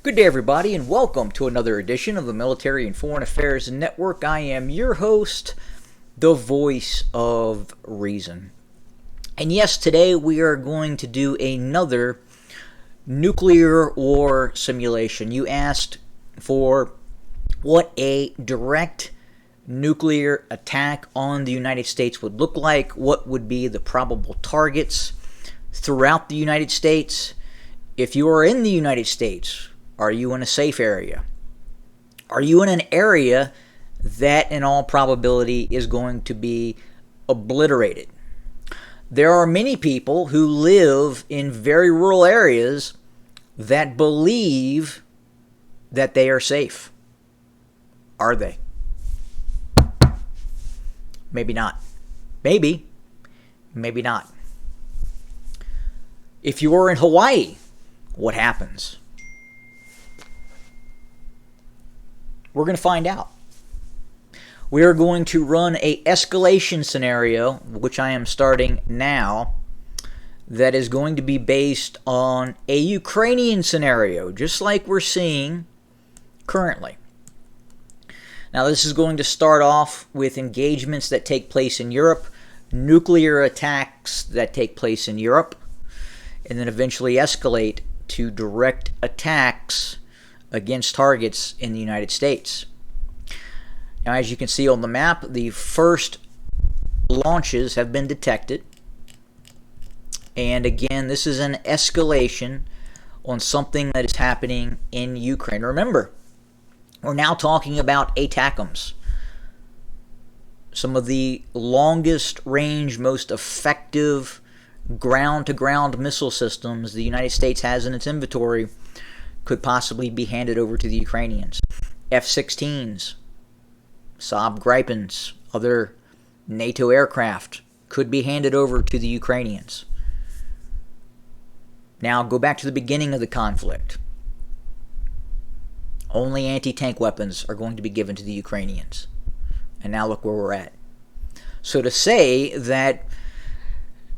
Good day, everybody, and welcome to another edition of the Military and Foreign Affairs Network. I am your host, the voice of reason. And yes, today we are going to do another nuclear war simulation. You asked for what a direct nuclear attack on the United States would look like, what would be the probable targets throughout the United States. If you are in the United States, are you in a safe area? Are you in an area that in all probability is going to be obliterated? There are many people who live in very rural areas that believe that they are safe. Are they? Maybe not. Maybe. Maybe not. If you are in Hawaii, what happens? We're going to find out. We are going to run a escalation scenario, which I am starting now, that is going to be based on a Ukrainian scenario, just like we're seeing currently. Now, this is going to start off with engagements that take place in Europe, nuclear attacks that take place in Europe, and then eventually escalate to direct attacks against targets in the United States. Now, as you can see on the map, the first launches have been detected. And again, this is an escalation on something that is happening in Ukraine. Remember, we're now talking about ATACMS, some of the longest range, most effective ground-to-ground missile systems the United States has in its inventory could possibly be handed over to the Ukrainians. F-16s, Saab Gripens, other NATO aircraft could be handed over to the Ukrainians. Now go back to the beginning of the conflict. Only anti-tank weapons are going to be given to the Ukrainians. And now look where we're at. So to say that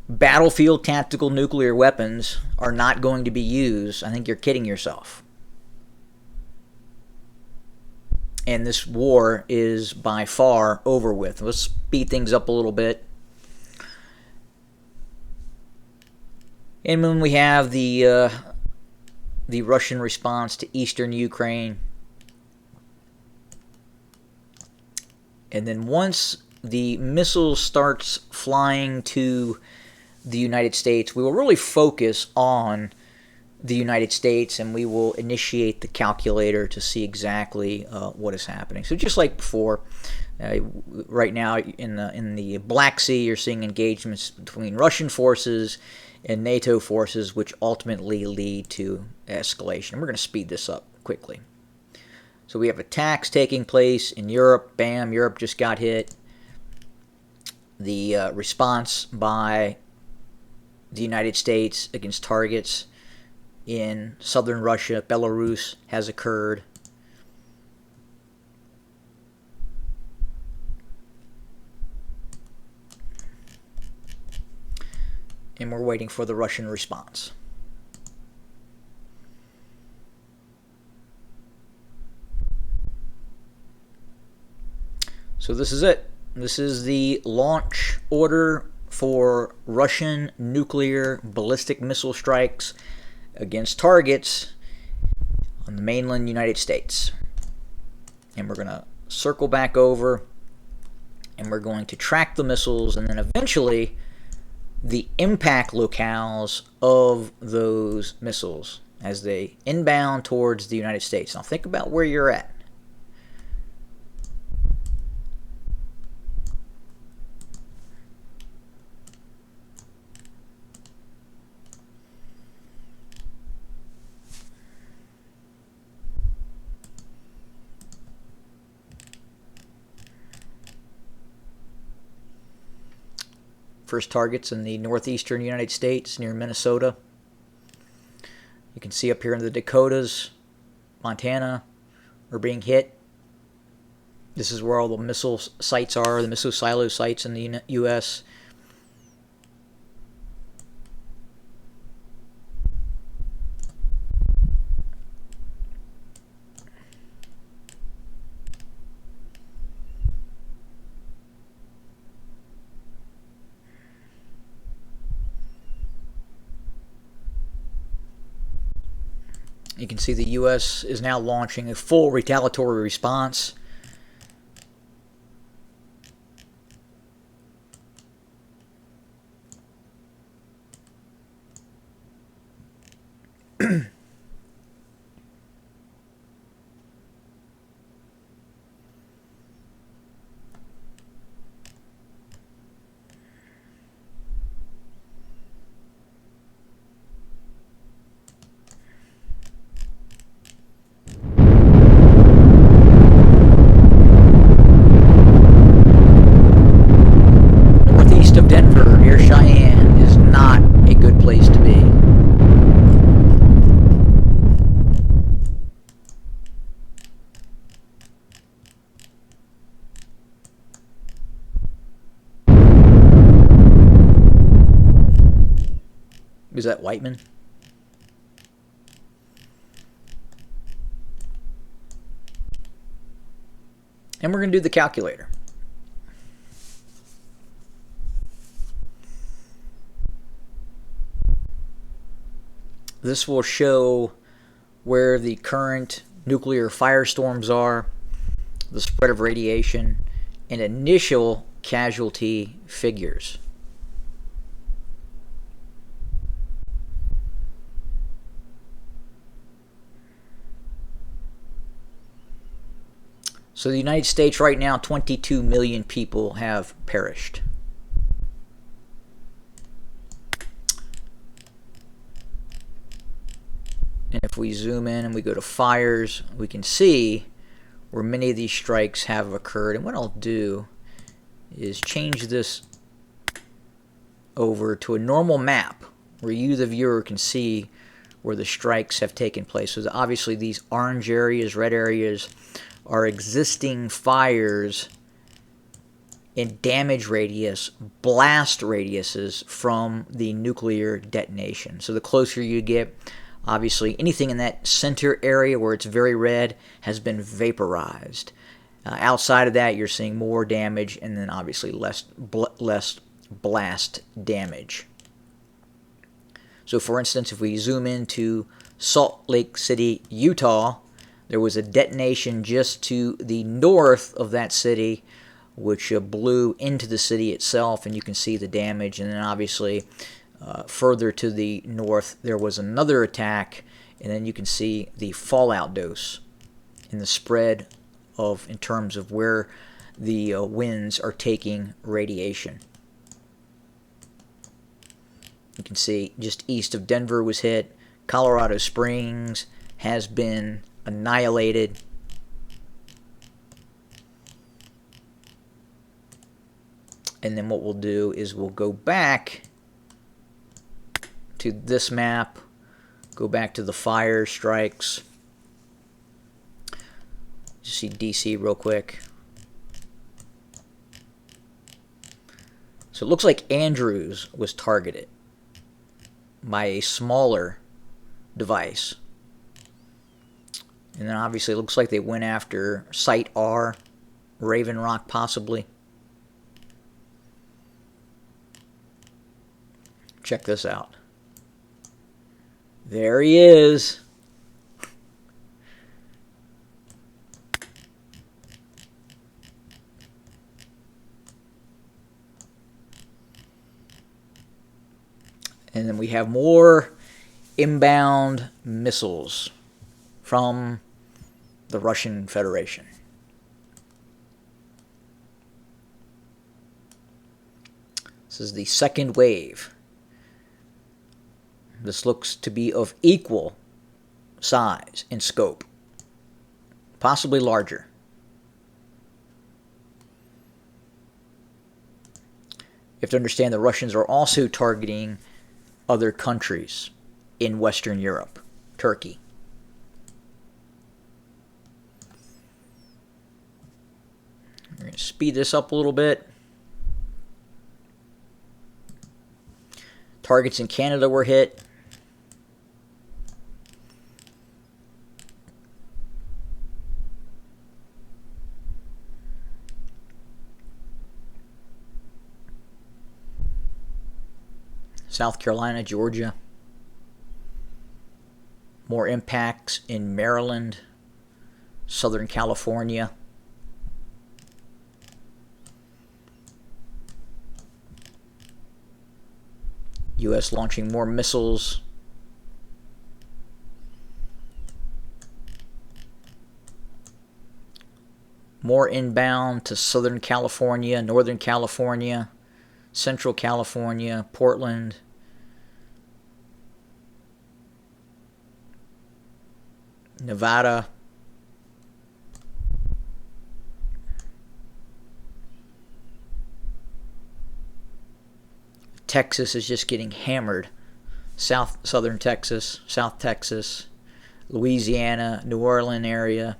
battlefield tactical nuclear weapons are not going to be used, I think you're kidding yourself. And this war is by far over with. Let's speed things up a little bit. And when we have the Russian response to eastern Ukraine, and then once the missile starts flying to the United States, we will really focus on the United States, and we will initiate the calculator to see exactly what is happening. So just like before, right now in the Black Sea, you're seeing engagements between Russian forces and NATO forces, which ultimately lead to escalation. And we're going to speed this up quickly. So we have attacks taking place in Europe. Bam, Europe just got hit. The response by the United States against targets in southern Russia, Belarus, has occurred. And we're waiting for the Russian response. So this is it. This is the launch order for Russian nuclear ballistic missile strikes against targets on the mainland United States. And we're going to circle back over, and we're going to track the missiles, and then eventually the impact locales of those missiles as they inbound towards the United States. Now think about where you're at. First targets in the northeastern United States near Minnesota. You can see up here in the Dakotas, Montana are being hit. This is where all the missile sites are, the missile silo sites in the U.S. You can see the U.S. is now launching a full retaliatory response. Northeast of Denver, near Cheyenne, is not a good place to be. Is that Whiteman? And we're going to do the calculator. This will show where the current nuclear firestorms are, the spread of radiation, and initial casualty figures. So the United States right now, 22 million people have perished. And if we zoom in and we go to fires, we can see where many of these strikes have occurred. And what I'll do is change this over to a normal map where you, the viewer, can see where the strikes have taken place. So obviously these orange areas, red areas, are existing fires in damage radius, blast radiuses from the nuclear detonation. So the closer you get, obviously anything in that center area where it's very red has been vaporized. Outside of that, you're seeing more damage, and then obviously less blast damage. So for instance, if we zoom into Salt Lake City, Utah, there was a detonation just to the north of that city, which blew into the city itself, and you can see the damage. And then obviously further to the north, there was another attack, and then you can see the fallout dose and the spread of in terms of where the winds are taking radiation. You can see just east of Denver was hit. Colorado Springs has been annihilated. And then what we'll do is we'll go back to this map, go back to the fire strikes. Just see DC real quick. So it looks like Andrews was targeted by a smaller device. And then obviously it looks like they went after Site R, Raven Rock possibly. Check this out. There he is. And then we have more inbound missiles from the Russian Federation. This is the second wave. This looks to be of equal size and scope, possibly larger. You have to understand the Russians are also targeting other countries in Western Europe, Turkey. We're going to speed this up a little bit. Targets in Canada were hit. South Carolina, Georgia. More impacts in Maryland, Southern California. U.S. launching more missiles. More inbound to Southern California, Northern California, Central California, Portland. Nevada. Texas is just getting hammered. Southern Texas, South Texas, Louisiana, New Orleans area.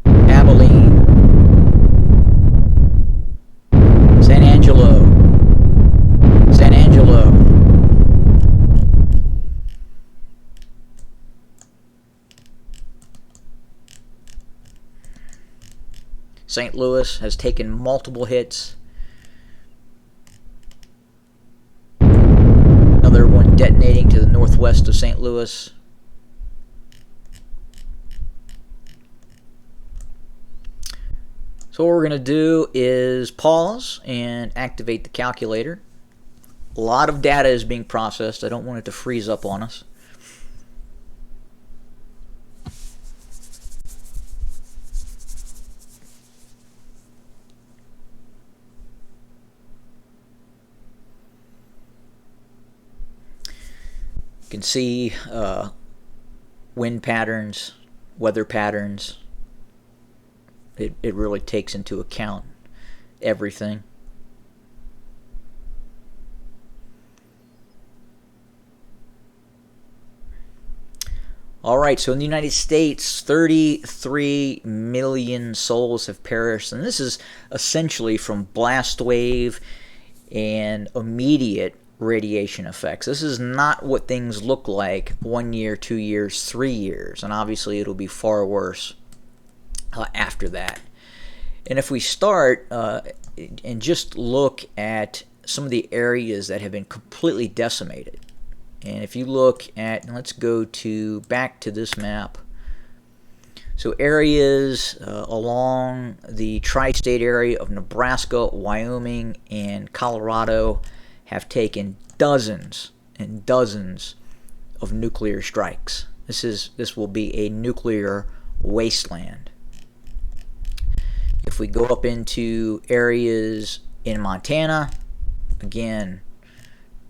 Abilene. San Angelo. San Angelo. St. Louis has taken multiple hits. Another one detonating to the northwest of St. Louis. So what we're going to do is pause and activate the calculator. A lot of data is being processed. I don't want it to freeze up on us. You can see wind patterns, weather patterns. It really takes into account everything. All right, so in the United States, 33 million souls have perished, and this is essentially from blast wave and immediate radiation effects. This is not what things look like 1 year, 2 years, 3 years, and obviously it'll be far worse after that. And if we start and just look at some of the areas that have been completely decimated, and if you look at, let's go back to this map. So areas along the tri-state area of Nebraska, Wyoming, and Colorado have taken dozens and dozens of nuclear strikes. This will be a nuclear wasteland. If we go up into areas in Montana, again,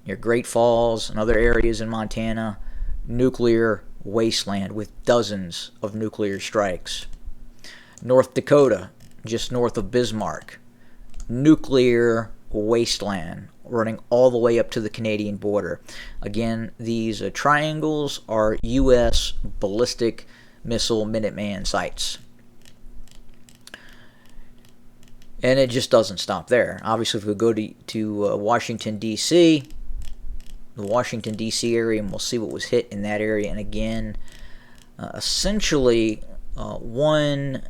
near Great Falls and other areas in Montana, nuclear wasteland with dozens of nuclear strikes. North Dakota, just north of Bismarck, nuclear wasteland running all the way up to the Canadian border. Again, these triangles are U.S. ballistic missile Minuteman sites. And it just doesn't stop there. Obviously, if we go to Washington, D.C., the Washington, D.C. area, and we'll see what was hit in that area. And again, essentially 1,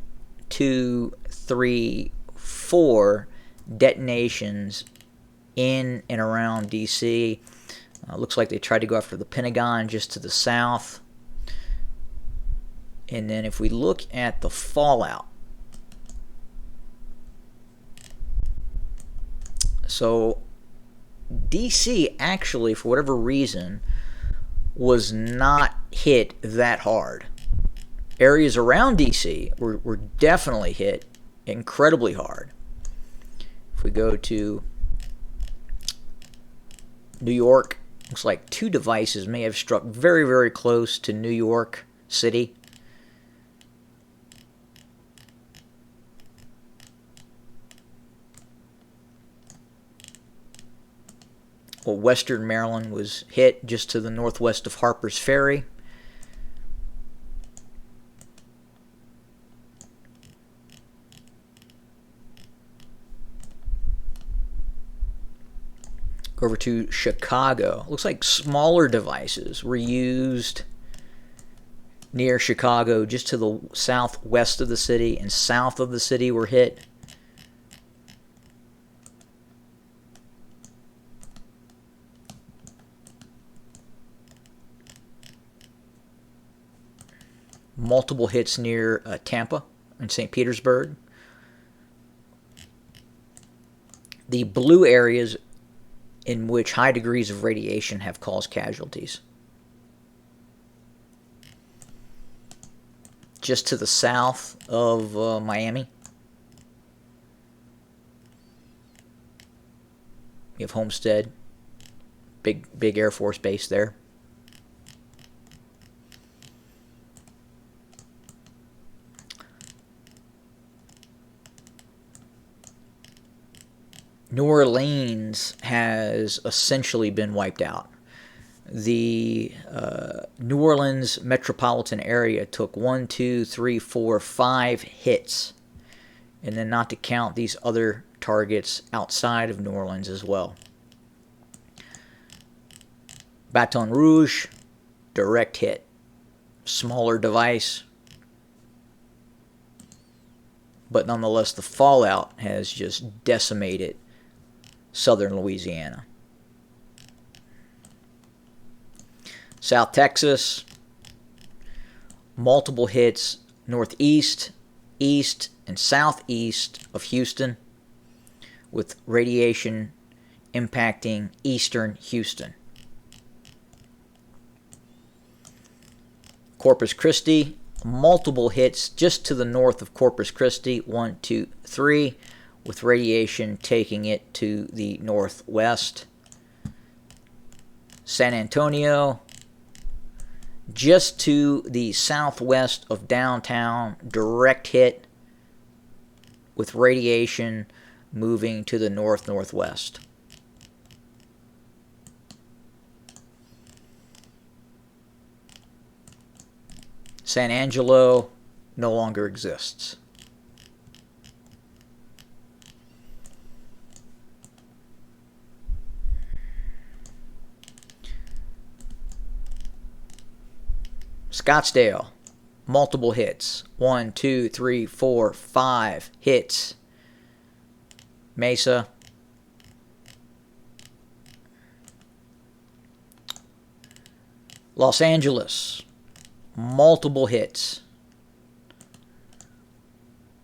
2, 3, 4 detonations in and around D.C. Looks like they tried to go after the Pentagon just to the south. And then if we look at the fallout, so D.C. actually, for whatever reason, was not hit that hard. Areas around D.C. were definitely hit incredibly hard. If we go to New York, looks like 2 devices may have struck very, very close to New York City. Well, Western Maryland was hit just to the northwest of Harper's Ferry. Go over to Chicago. Looks like smaller devices were used near Chicago, just to the southwest of the city and south of the city, were hit. Multiple hits near Tampa and St. Petersburg. The blue areas in which high degrees of radiation have caused casualties. Just to the south of Miami, you have Homestead, big Air Force base there. New Orleans has essentially been wiped out. The New Orleans metropolitan area took 1, 2, 3, 4, 5 hits, and then not to count these other targets outside of New Orleans as well. Baton Rouge, direct hit. Smaller device, but nonetheless the fallout has just decimated southern Louisiana. South Texas, multiple hits northeast, east, and southeast of Houston, with radiation impacting eastern Houston. Corpus Christi, multiple hits just to the north of Corpus Christi, 1, 2, 3, with radiation taking it to the northwest. San Antonio, just to the southwest of downtown, direct hit with radiation moving to the northwest. San Angelo no longer exists. Scottsdale, multiple hits. 1, 2, 3, 4, 5 hits. Mesa. Los Angeles, multiple hits.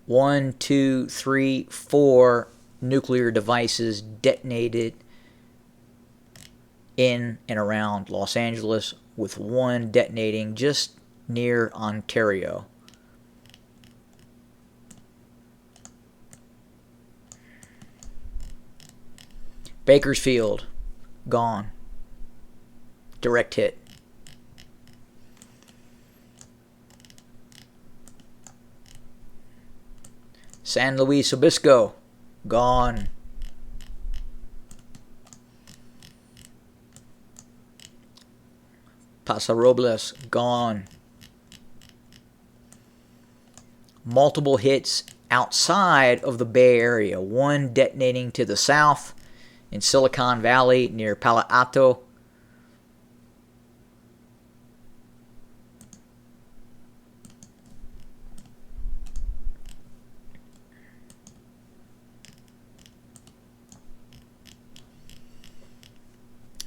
1, 2, 3, 4 nuclear devices detonated in and around Los Angeles, with one detonating just near Ontario. Bakersfield, gone. Direct hit. San Luis Obispo, gone. Paso Robles, gone. Multiple hits outside of the Bay Area. One detonating to the south in Silicon Valley near Palo Alto.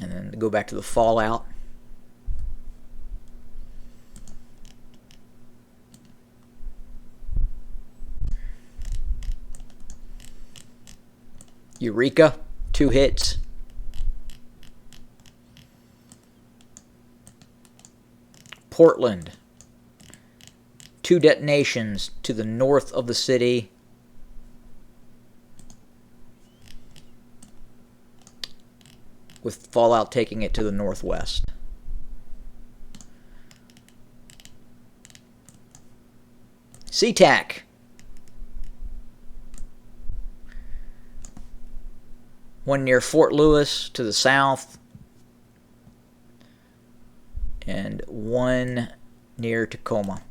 And then to go back to the fallout. Eureka, 2 hits. Portland, 2 detonations to the north of the city. With fallout taking it to the northwest. SeaTac, one near Fort Lewis to the south, and one near Tacoma.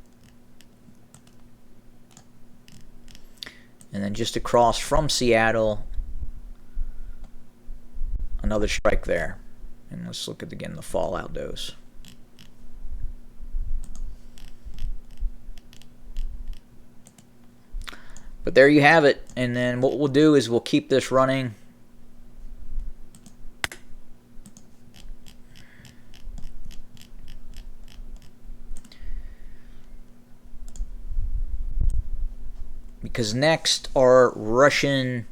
And then just across from Seattle, another strike there. And let's look at again the fallout dose. But there you have it. And then what we'll do is we'll keep this running. Because next are Russian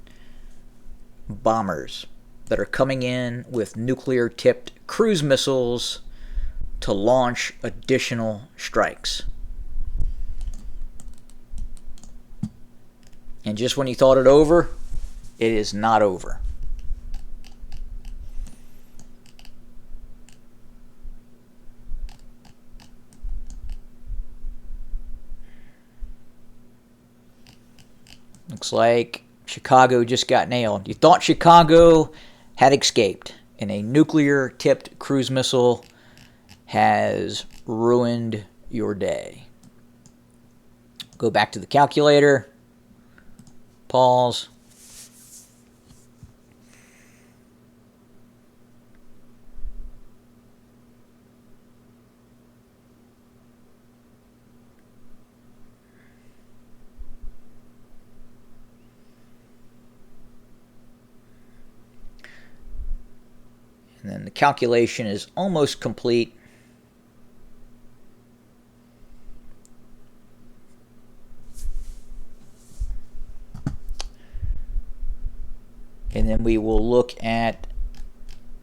bombers that are coming in with nuclear-tipped cruise missiles to launch additional strikes. And just when you thought it over, it is not over. Looks like Chicago just got nailed. You thought Chicago had escaped, and a nuclear-tipped cruise missile has ruined your day. Go back to the calculator. Pause. And then the calculation is almost complete. And then we will look at,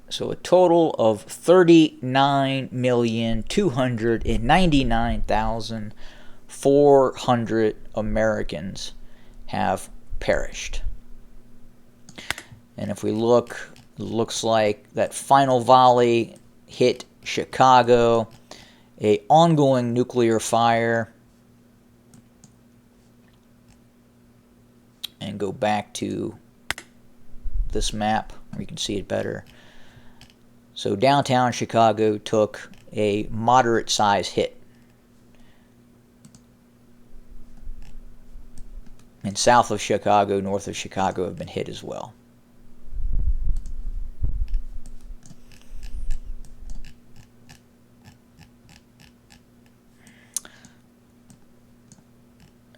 so a total of 39,299,400 Americans have perished. And if we look, it looks like that final volley hit Chicago, an ongoing nuclear fire. And go back to this map where you can see it better. So downtown Chicago took a moderate size hit. And south of Chicago, north of Chicago have been hit as well.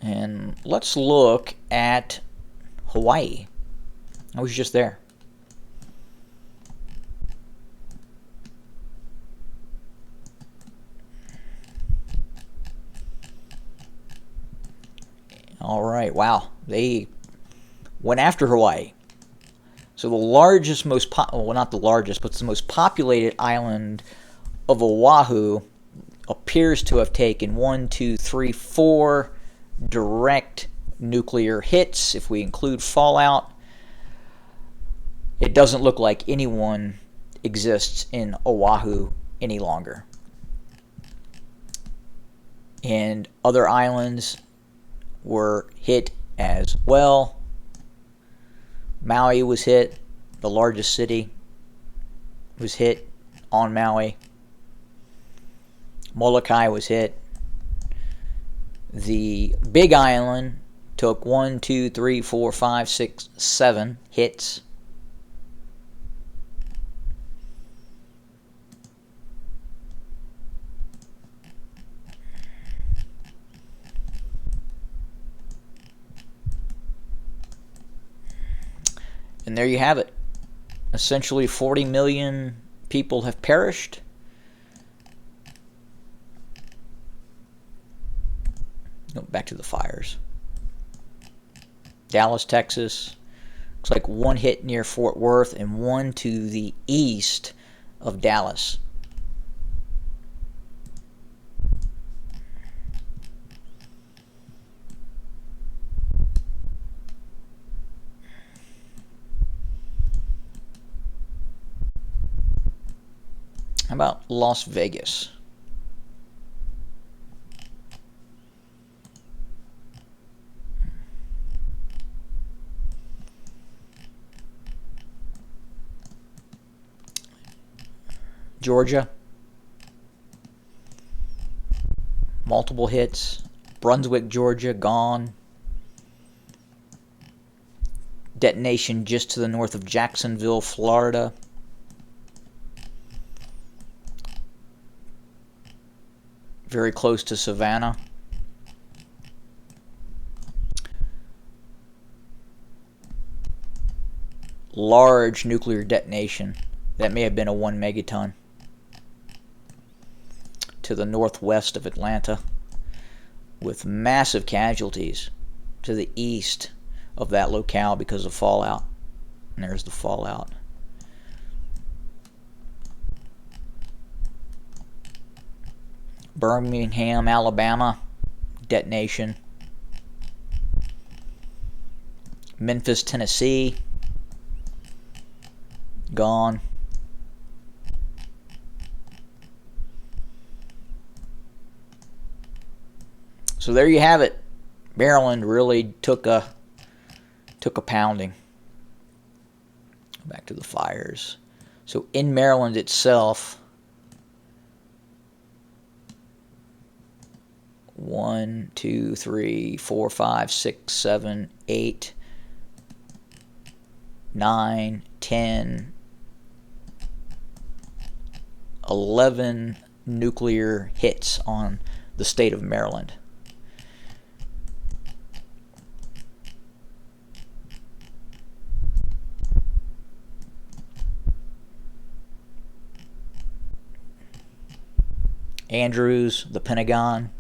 And let's look at Hawaii. I was just there. All right, wow. They went after Hawaii. So the largest, well, not the largest, but the most populated island of Oahu appears to have taken 1, 2, 3, 4 direct nuclear hits, if we include fallout. It doesn't look like anyone exists in Oahu any longer. And other islands were hit as well. Maui was hit. The largest city was hit on Maui. Molokai was hit. The Big Island took 1, 2, 3, 4, 5, 6, 7 hits. And there you have it. Essentially 40 million people have perished. Back to the fires. Dallas, Texas. Looks like one hit near Fort Worth and one to the east of Dallas. How about Las Vegas? Georgia. Multiple hits. Brunswick, Georgia, gone. Detonation just to the north of Jacksonville, Florida. Very close to Savannah. large nuclear detonation that may have been a 1 megaton to the northwest of Atlanta, with massive casualties to the east of that locale because of fallout. And there's the fallout. Birmingham, Alabama, detonation. Memphis, Tennessee, gone. So there you have it. Maryland really took a pounding. Back to the fires. So in Maryland itself, 1, 2, 3, 4, 5, 6, 7, 8, 9, 10, 11 nuclear hits on the state of Maryland. Andrews, the Pentagon.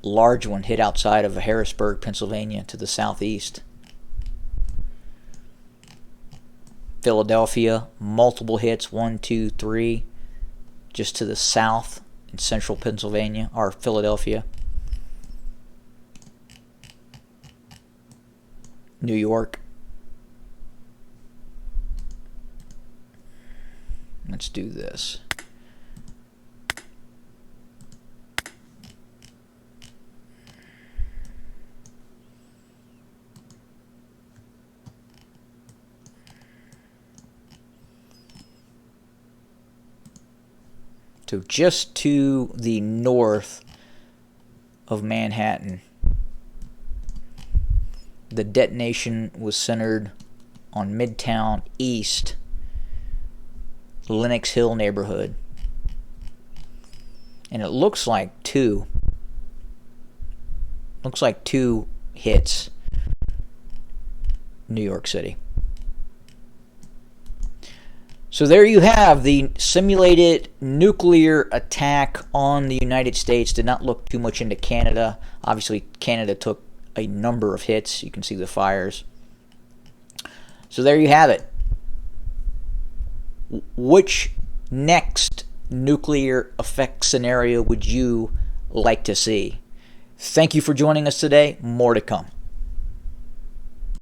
Large one hit outside of Harrisburg, Pennsylvania, to the southeast. Philadelphia, multiple hits, 1, 2, 3, just to the south in central Pennsylvania, or Philadelphia. New York. Let's do this. So just to the north of Manhattan, the detonation was centered on Midtown East, Lenox Hill neighborhood. And it looks like two hits New York City. So there you have the simulated nuclear attack on the United States. Did not look too much into Canada. Obviously, Canada took a number of hits. You can see the fires. So there you have it. Which next nuclear effect scenario would you like to see? Thank you for joining us today. More to come.